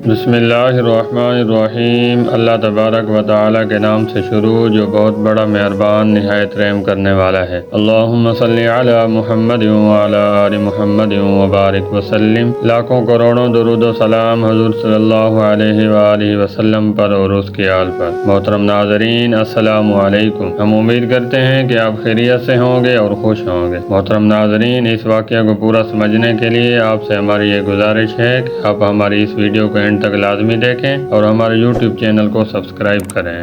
بسم اللہ الرحمن الرحیم۔ اللہ تبارک و تعالیٰ کے نام سے شروع جو بہت بڑا مہربان نہایت رحم کرنے والا ہے۔ اللہم صلی علی محمد وعلی آل محمد وبارک وسلم۔ لاکھوں کروڑوں درود و سلام حضور صلی اللہ علیہ وآلہ وسلم پر اور اس کی آل پر۔ محترم ناظرین السلام علیکم۔ ہم امید کرتے ہیں کہ آپ خیریت سے ہوں گے اور خوش ہوں گے۔ محترم ناظرین، اس واقعہ کو پورا سمجھنے کے لیے آپ سے ہماری یہ گزارش ہے کہ آپ ہماری اس ویڈیو کو اینڈ تک لازمی دیکھیں اور ہمارے یوٹیوب چینل کو سبسکرائب کریں۔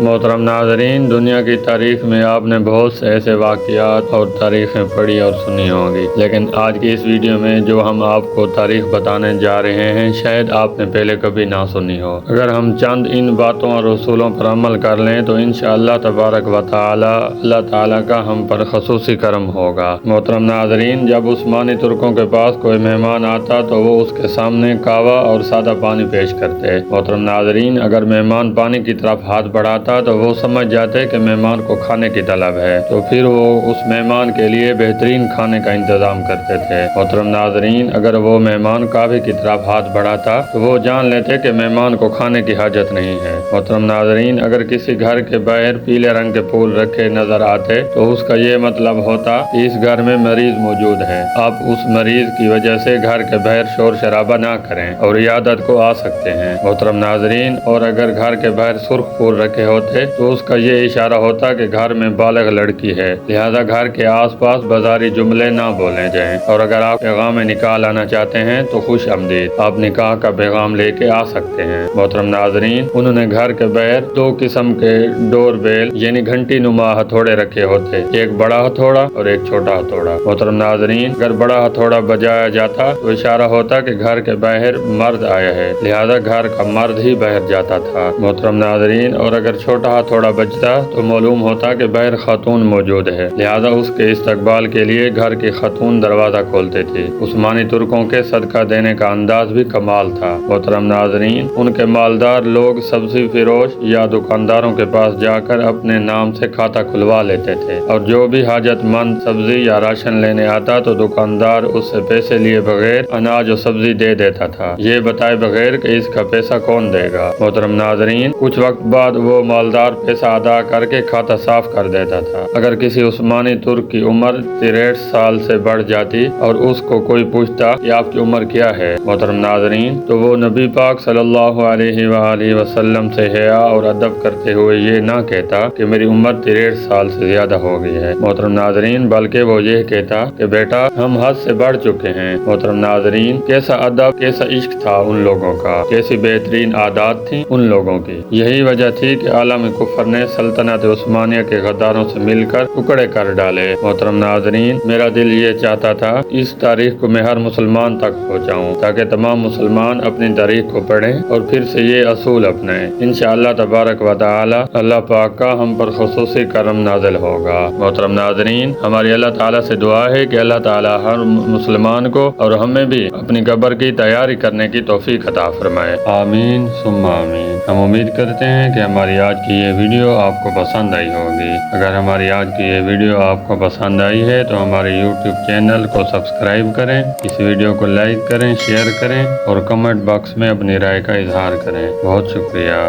محترم ناظرین، دنیا کی تاریخ میں آپ نے بہت سے ایسے واقعات اور تاریخیں پڑھی اور سنی ہوں گی، لیکن آج کی اس ویڈیو میں جو ہم آپ کو تاریخ بتانے جا رہے ہیں شاید آپ نے پہلے کبھی نہ سنی ہو۔ اگر ہم چند ان باتوں اور اصولوں پر عمل کر لیں تو انشاءاللہ تبارک و تعالی اللہ تعالیٰ کا ہم پر خصوصی کرم ہوگا۔ محترم ناظرین، جب عثمانی ترکوں کے پاس کوئی مہمان آتا تو وہ اس کے سامنے کہوہ اور سادہ پانی پیش کرتے۔ محترم ناظرین، اگر مہمان پانی کی طرف ہاتھ بڑھاتا تو وہ سمجھ جاتے کہ مہمان کو کھانے کی طلب ہے، تو پھر وہ اس مہمان کے لیے بہترین کھانے کا انتظام کرتے تھے۔ محترم ناظرین، اگر وہ مہمان کعبے کی طرف ہاتھ بڑھاتا تو وہ جان لیتے کہ مہمان کو کھانے کی حاجت نہیں ہے۔ محترم ناظرین، اگر کسی گھر کے باہر پیلے رنگ کے پھول رکھے نظر آتے تو اس کا یہ مطلب ہوتا کہ اس گھر میں مریض موجود ہے، آپ اس مریض کی وجہ سے گھر کے باہر شور شرابہ نہ کریں اور عیادت کو آ سکتے ہیں۔ محترم ناظرین، اور اگر گھر کے باہر سرخ پھول رکھے ہوتے تو اس کا یہ اشارہ ہوتا کہ گھر میں بالغ لڑکی ہے، لہذا گھر کے آس پاس بازاری جملے نہ بولے جائیں۔ اور اگر آپ پیغام نکاح لانا چاہتے ہیں تو خوش آمدید، آپ نکاح کا پیغام لے کے آ سکتے ہیں۔ محترم ناظرین، انہوں نے گھر کے باہر دو قسم کے ڈور بیل یعنی گھنٹی نما ہتھوڑے رکھے ہوتے، ایک بڑا ہتھوڑا اور ایک چھوٹا ہتھوڑا۔ محترم ناظرین، اگر بڑا ہتھوڑا بجایا جاتا تو اشارہ ہوتا کہ گھر کے باہر مرد آیا ہے، لہذا گھر کا مرد ہی باہر جاتا تھا۔ محترم ناظرین، اور اگر چھوٹا ہتھوڑا بجتا تو معلوم ہوتا کہ باہر خاتون موجود ہے، لہذا اس کے استقبال کے لیے گھر کی خاتون دروازہ کھولتے تھے۔ عثمانی ترکوں کے صدقہ دینے کا انداز بھی کمال تھا۔ محترم ناظرین، ان کے مالدار لوگ سبزی فروش یا دکانداروں کے پاس جا کر اپنے نام سے کھاتا کھلوا لیتے تھے، اور جو بھی حاجت مند سبزی یا راشن لینے آتا تو دکاندار اس سے پیسے لیے بغیر اناج و سبزی دے دیتا تھا، یہ بتائے بغیر کہ اس کا پیسہ کون دے گا۔ محترم ناظرین، کچھ وقت بعد وہ مالدار پیسہ ادا کر کے کھاتا صاف کر دیتا تھا۔ اگر کسی عثمانی ترک کی عمر 63 سال سے بڑھ جاتی اور اس کو کوئی پوچھتا کہ آپ کی عمر کیا ہے محترم ناظرین، تو وہ نبی پاک صلی اللہ علیہ وآلہ وسلم سے حیا اور ادب کرتے ہوئے یہ نہ کہتا کہ میری عمر 63 سال سے زیادہ ہو گئی ہے محترم ناظرین، بلکہ وہ یہ کہتا کہ بیٹا ہم حد سے بڑھ چکے ہیں۔ محترم ناظرین، کیسا ادب، کیسا عشق تھا ان لوگوں کا، کیسی بہترین عادات تھیں ان لوگوں کی۔ یہی وجہ تھی کہ عالم کفر نے سلطنت عثمانیہ کے غداروں سے مل کر ٹکڑے کر ڈالے۔ محترم ناظرین، میرا دل یہ چاہتا تھا اس تاریخ کو میں ہر مسلمان تک پہنچاؤں تاکہ تمام مسلمان اپنی تاریخ کو پڑھیں اور پھر سے یہ اصول اپنائیں۔ انشاءاللہ تبارک و تعالی اللہ پاک کا ہم پر خصوصی کرم نازل ہوگا۔ محترم ناظرین، ہماری اللہ تعالیٰ سے دعا ہے کہ اللہ تعالیٰ ہر مسلمان کو اور ہمیں بھی اپنی قبر کی تیاری کرنے کی توفیق عطا فرمائے، آمین ثم آمین۔ ہم امید کرتے ہیں کہ ہماری آج کی یہ ویڈیو آپ کو پسند آئی ہوگی۔ اگر ہماری آج کی یہ ویڈیو آپ کو پسند آئی ہے تو ہمارے یوٹیوب چینل کو سبسکرائب کریں، اس ویڈیو کو لائک کریں، شیئر کریں اور کمنٹ باکس میں اپنی رائے کا اظہار کریں۔ بہت شکریہ۔